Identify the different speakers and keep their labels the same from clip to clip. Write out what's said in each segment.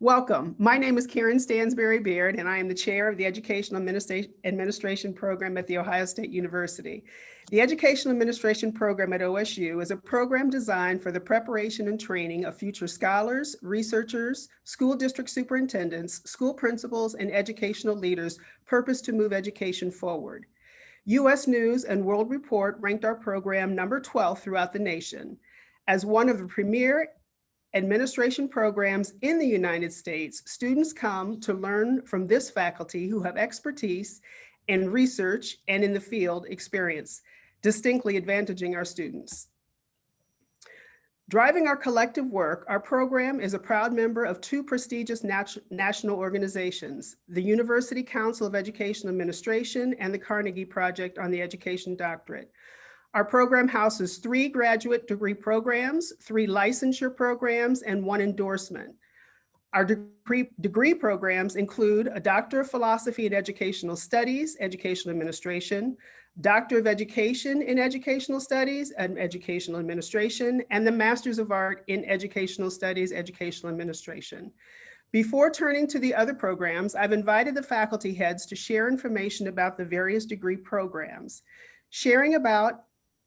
Speaker 1: Welcome. My name is Karen Stansberry Beard, and I am the chair of the Educational Administration Program at The Ohio State University. The Educational Administration Program at OSU is a program designed for the preparation and training of future scholars, researchers, school district superintendents, school principals, and educational leaders purposed to move education forward. U.S. News and World Report ranked our program number 12 throughout the nation. As one of the premier administration programs in the United States, students come to learn from this faculty who have expertise in research and in the field experience, distinctly advantaging our students. Driving our collective work, our program is a proud member of two prestigious national organizations, the University Council of Education Administration and the Carnegie Project on the Education Doctorate. Our program houses 3 graduate degree programs, 3 licensure programs, and 1 endorsement. Our degree programs include a Doctor of Philosophy in Educational Studies, Educational Administration, Doctor of Education in Educational Studies and Educational Administration, and the Masters of Art in Educational Studies, Educational Administration. Before turning to the other programs, I've invited the faculty heads to share information about the various degree programs. Sharing about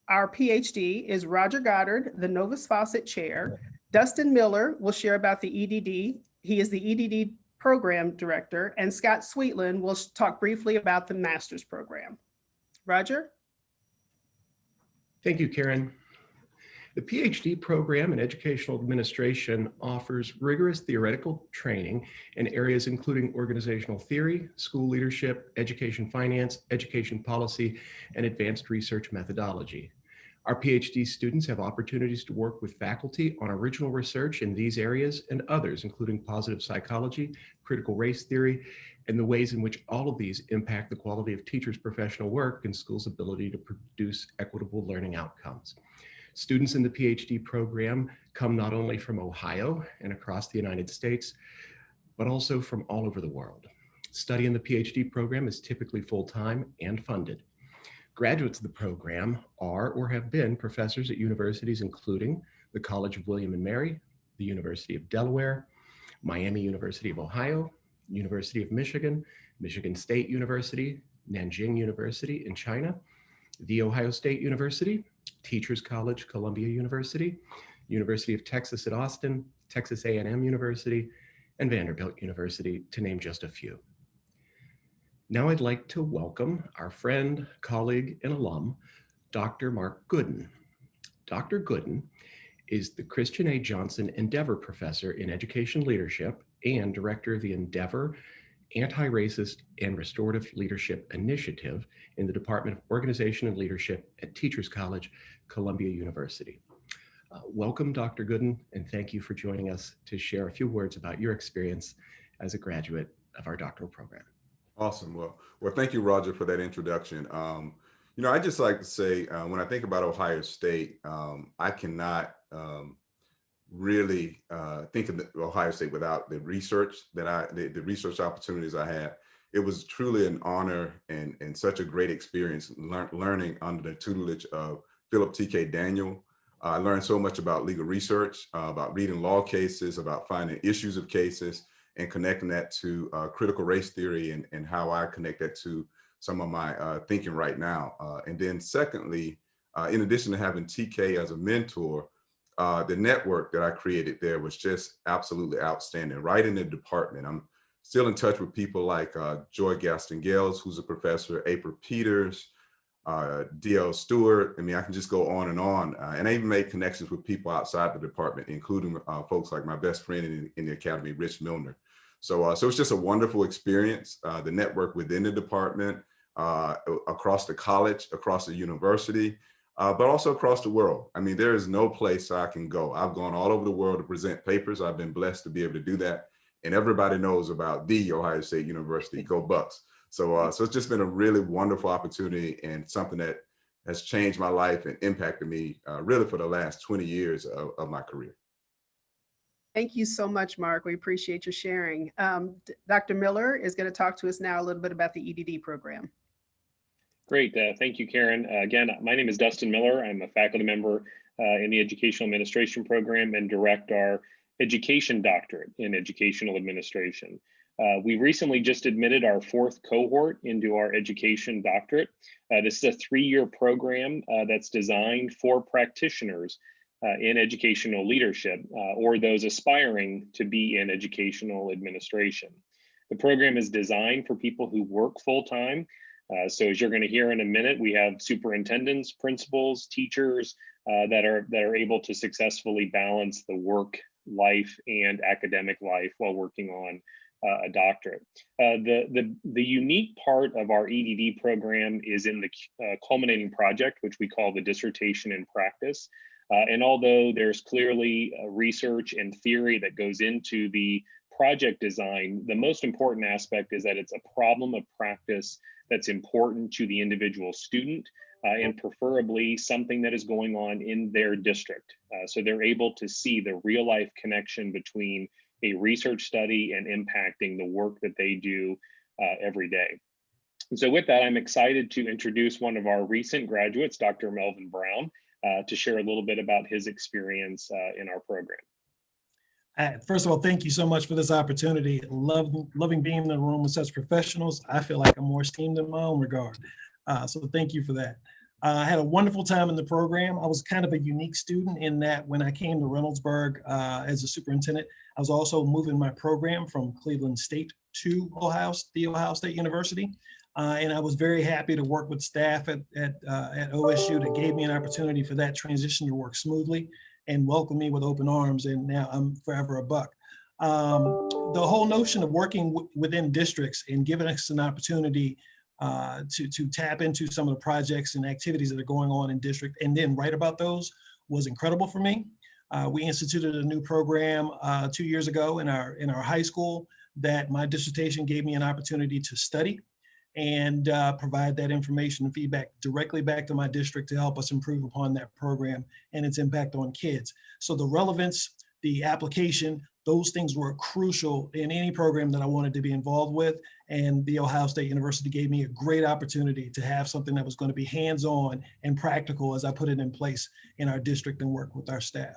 Speaker 1: our PhD is Roger Goddard, the Novus Fawcett Chair. Dustin Miller will share about the EDD. He is the EDD Program Director, and Scott Sweetland will talk briefly about the Master's Program. Roger?
Speaker 2: Thank you, Karen. The PhD program in Educational Administration offers rigorous theoretical training in areas including organizational theory, school leadership, education finance, education policy, and advanced research methodology. Our PhD students have opportunities to work with faculty on original research in these areas and others, including positive psychology, critical race theory, and the ways in which all of these impact the quality of teachers' professional work and schools' ability to produce equitable learning outcomes. Students in the PhD program come not only from Ohio and across the United States, but also from all over the world. Study in the PhD program is typically full-time and funded. Graduates of the program are or have been professors at universities including the College of William and Mary, the University of Delaware, Miami University of Ohio, University of Michigan, Michigan State University, Nanjing University in China, The Ohio State University, Teachers College, Columbia University, University of Texas at Austin, Texas A&M University, and Vanderbilt University, to name just a few. Now I'd like to welcome our friend, colleague, and alum, Dr. Mark Gooden. Dr. Gooden is the Christian A. Johnson Endeavor Professor in Education Leadership and Director of the Endeavor Anti-Racist and Restorative Leadership Initiative in the Department of Organization and Leadership at Teachers College, Columbia University. Welcome, Dr. Gooden, and thank you for joining us to share a few words about your experience as a graduate of our doctoral program.
Speaker 3: Awesome. Well, thank you, Roger, for that introduction. I just like to say, when I think about Ohio State, I cannot really think of Ohio State without the research the research opportunities I had. It was truly an honor and such a great experience learning under the tutelage of Philip T.K. Daniel. I learned so much about legal research, about reading law cases, about finding issues of cases, and connecting that to critical race theory and how I connect that to some of my thinking right now. And then secondly, in addition to having TK as a mentor, the network that I created there was just absolutely outstanding. Right in the department, I'm still in touch with people like Joy Gaston-Gales, who's a professor, April Peters, D.L. Stewart. I mean, I can just go on. And I even made connections with people outside the department, including folks like my best friend in the academy, Rich Milner. So it's just a wonderful experience. The network within the department, across the college, across the university, but also across the world. I mean, there is no place I can go. I've gone all over the world to present papers. I've been blessed to be able to do that. And everybody knows about the Ohio State University, go Bucks. So it's just been a really wonderful opportunity and something that has changed my life and impacted me really for the last 20 years of my career.
Speaker 1: Thank you so much, Mark. We appreciate your sharing. Dr. Miller is going to talk to us now a little bit about the EDD program.
Speaker 4: Great. Thank you, Karen. Again, my name is Dustin Miller. I'm a faculty member in the Educational Administration Program and direct our education doctorate in educational administration. We recently just admitted our 4th cohort into our education doctorate. This is a 3-year program that's designed for practitioners in educational leadership or those aspiring to be in educational administration. The program is designed for people who work full-time. So as you're going to hear in a minute, we have superintendents, principals, teachers that are able to successfully balance the work life and academic life while working on a doctorate. The unique part of our EDD program is in the culminating project, which we call the dissertation in practice. And although there's clearly research and theory that goes into the project design, the most important aspect is that it's a problem of practice that's important to the individual student and preferably something that is going on in their district. So they're able to see the real life connection between a research study and impacting the work that they do every day. And so with that, I'm excited to introduce one of our recent graduates, Dr. Melvin Brown, to share a little bit about his experience in our program.
Speaker 5: First of all, thank you so much for this opportunity. Loving being in the room with such professionals. I feel like I'm more esteemed in my own regard. So thank you for that. I had a wonderful time in the program. I was kind of a unique student in that when I came to Reynoldsburg as a superintendent, I was also moving my program from Cleveland State to the Ohio State University. And I was very happy to work with staff at OSU that gave me an opportunity for that transition to work smoothly and welcomed me with open arms, and now I'm forever a Buck. The whole notion of working within districts and giving us an opportunity to tap into some of the projects and activities that are going on in district and then write about those was incredible for me. We instituted a new program 2 years ago in our high school that my dissertation gave me an opportunity to study and provide that information and feedback directly back to my district to help us improve upon that program and its impact on kids. So the relevance, the application, those things were crucial in any program that I wanted to be involved with. And the Ohio State University gave me a great opportunity to have something that was going to be hands-on and practical as I put it in place in our district and work with our staff.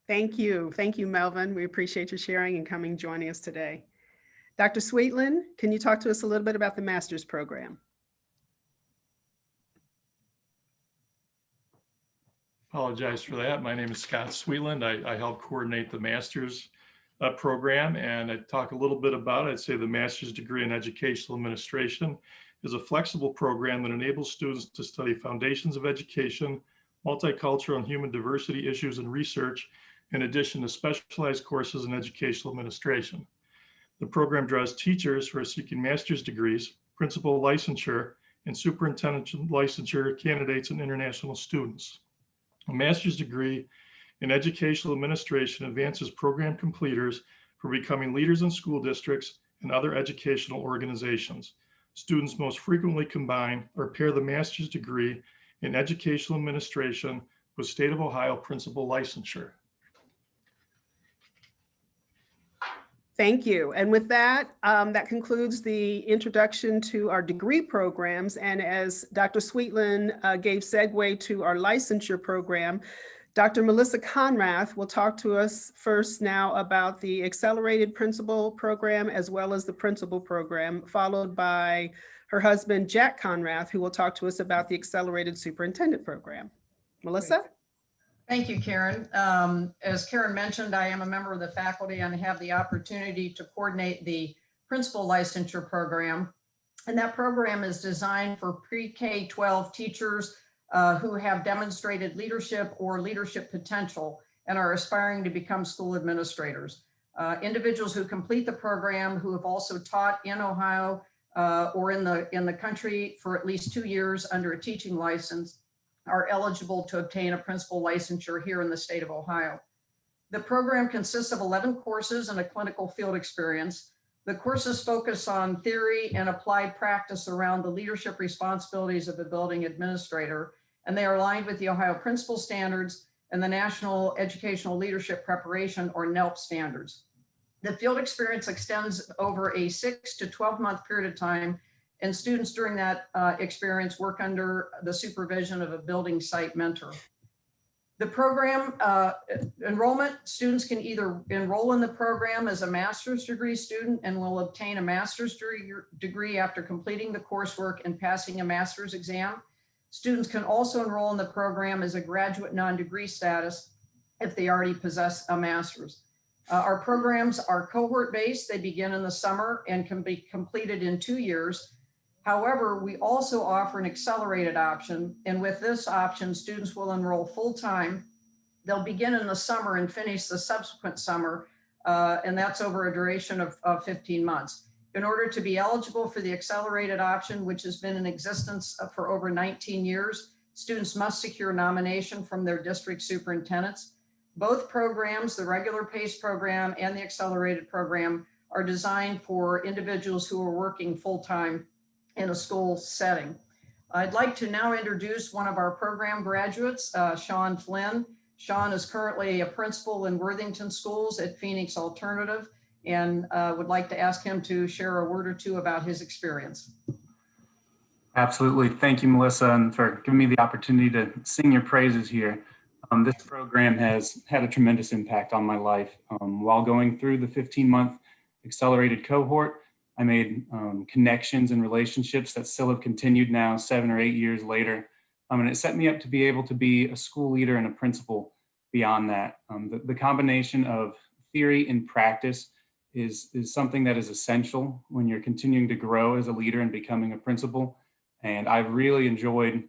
Speaker 1: Thank you. Thank you, Melvin. We appreciate you sharing and coming joining us today. Dr. Sweetland, can you talk to us a little bit about the master's program?
Speaker 6: Apologize for that. My name is Scott Sweetland. I help coordinate the master's program, and I talk a little bit about it. I'd say the master's degree in educational administration is a flexible program that enables students to study foundations of education, multicultural and human diversity issues and research, in addition to specialized courses in educational administration. The program draws teachers who are seeking master's degrees, principal licensure, and superintendent licensure candidates and international students. A master's degree in educational administration advances program completers for becoming leaders in school districts and other educational organizations. Students most frequently combine or pair the master's degree in educational administration with State of Ohio principal licensure.
Speaker 1: Thank you. And with that, that concludes the introduction to our degree programs. And as Dr. Sweetland gave segue to our licensure program, Dr. Melissa Conrath will talk to us first now about the accelerated principal program as well as the principal program, followed by her husband, Jack Conrath, who will talk to us about the accelerated superintendent program. Melissa?
Speaker 7: Thank you, Karen. As Karen mentioned, I am a member of the faculty and have the opportunity to coordinate the principal licensure program. And that program is designed for pre-K-12 teachers who have demonstrated leadership or leadership potential and are aspiring to become school administrators. Individuals who complete the program who have also taught in Ohio or in the country for at least 2 years under a teaching license are eligible to obtain a principal licensure here in the state of Ohio. The program consists of 11 courses and a clinical field experience. The courses focus on theory and applied practice around the leadership responsibilities of a building administrator, and they are aligned with the Ohio Principal Standards and the National Educational Leadership Preparation, or NELP, standards. The field experience extends over a 6 to 12-month period of time, and students during that experience work under the supervision of a building site mentor. The program enrollment, students can either enroll in the program as a master's degree student and will obtain a master's degree after completing the coursework and passing a master's exam. Students can also enroll in the program as a graduate non-degree status if they already possess a master's. Our programs are cohort-based. They begin in the summer and can be completed in 2 years. However, we also offer an accelerated option. And with this option, students will enroll full-time. They'll begin in the summer and finish the subsequent summer. And that's over a duration of 15 months. In order to be eligible for the accelerated option, which has been in existence for over 19 years, students must secure nomination from their district superintendents. Both programs, the regular PACE program and the accelerated program, are designed for individuals who are working full-time in a school setting. I'd like to now introduce one of our program graduates, Sean Flynn. Sean is currently a principal in Worthington Schools at Phoenix Alternative, and would like to ask him to share a word or two about his experience.
Speaker 8: Absolutely. Thank you, Melissa, and for giving me the opportunity to sing your praises here. This program has had a tremendous impact on my life. While going through the 15-month accelerated cohort, I made connections and relationships that still have continued now 7 or 8 years later. And it set me up to be able to be a school leader and a principal beyond that. The combination of theory and practice is something that is essential when you're continuing to grow as a leader and becoming a principal. And I've really enjoyed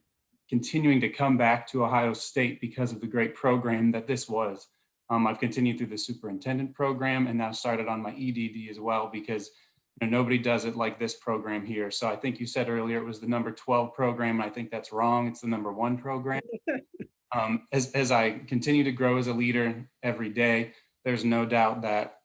Speaker 8: continuing to come back to Ohio State because of the great program that this was. I've continued through the superintendent program and now started on my EDD as well, because nobody does it like this program here. So I think you said earlier it was the number 12 program. I think that's wrong. It's the number 1 program. As I continue to grow as a leader every day, there's no doubt that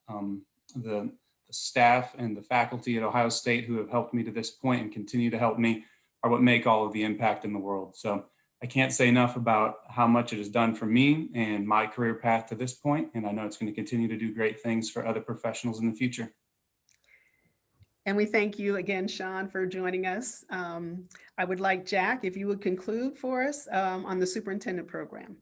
Speaker 8: the staff and the faculty at Ohio State who have helped me to this point and continue to help me are what make all of the impact in the world. So I can't say enough about how much it has done for me and my career path to this point. And I know it's going to continue to do great things for other professionals in the future.
Speaker 1: And we thank you again, Sean, for joining us. I would like Jack, if you would conclude for us on the superintendent program.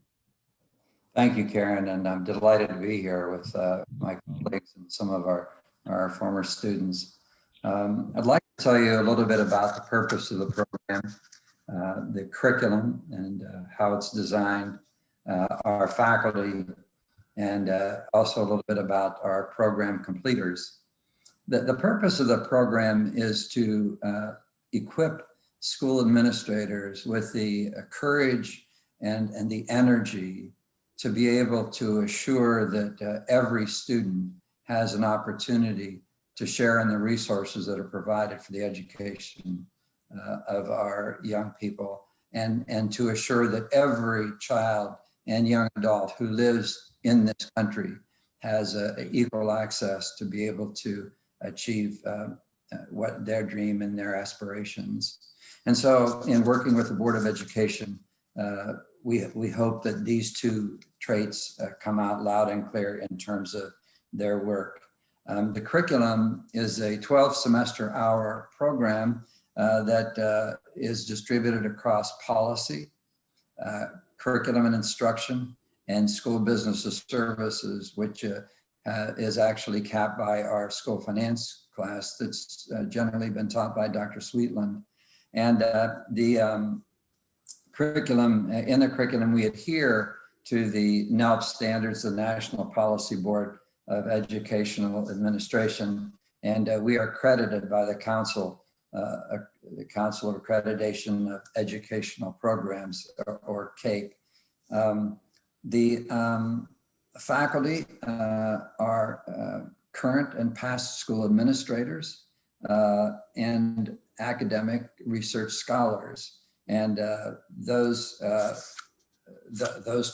Speaker 9: Thank you, Karen, and I'm delighted to be here with my colleagues and some of our former students. I'd like to tell you a little bit about the purpose of the program, the curriculum and how it's designed, our faculty, and also a little bit about our program completers. The purpose of the program is to equip school administrators with the courage and the energy to be able to assure that every student has an opportunity to share in the resources that are provided for the education of our young people, and to assure that every child and young adult who lives in this country has equal access to be able to achieve what their dream and their aspirations. And so in working with the Board of Education, we hope that these two traits come out loud and clear in terms of their work. The curriculum is a 12-semester hour program that is distributed across policy, curriculum and instruction, and school business services, which is actually capped by our school finance class that's generally been taught by Dr. Sweetland. And the curriculum, in the curriculum, we adhere to the NELP standards, the National Policy Board of Educational Administration, and we are accredited by the Council of Accreditation of Educational Programs, or CAPE. The faculty are current and past school administrators and academic research scholars, and those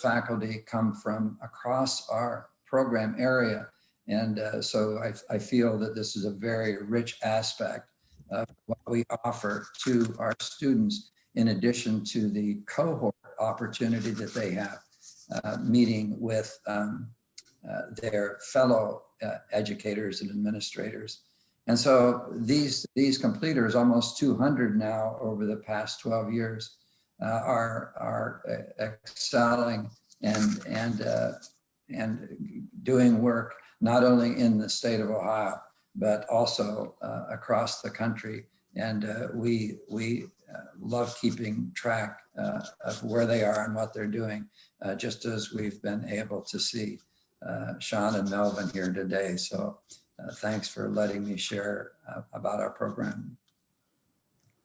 Speaker 9: faculty come from across our program area. And so I feel that this is a very rich aspect of what we offer to our students, in addition to the cohort opportunity that they have meeting with their fellow educators and administrators. And so these completers, almost 200 now over the past 12 years, are excelling and doing work not only in the state of Ohio, but also across the country. And we love keeping track of where they are and what they're doing, just as we've been able to see Sean and Melvin here today. So thanks for letting me share about our program.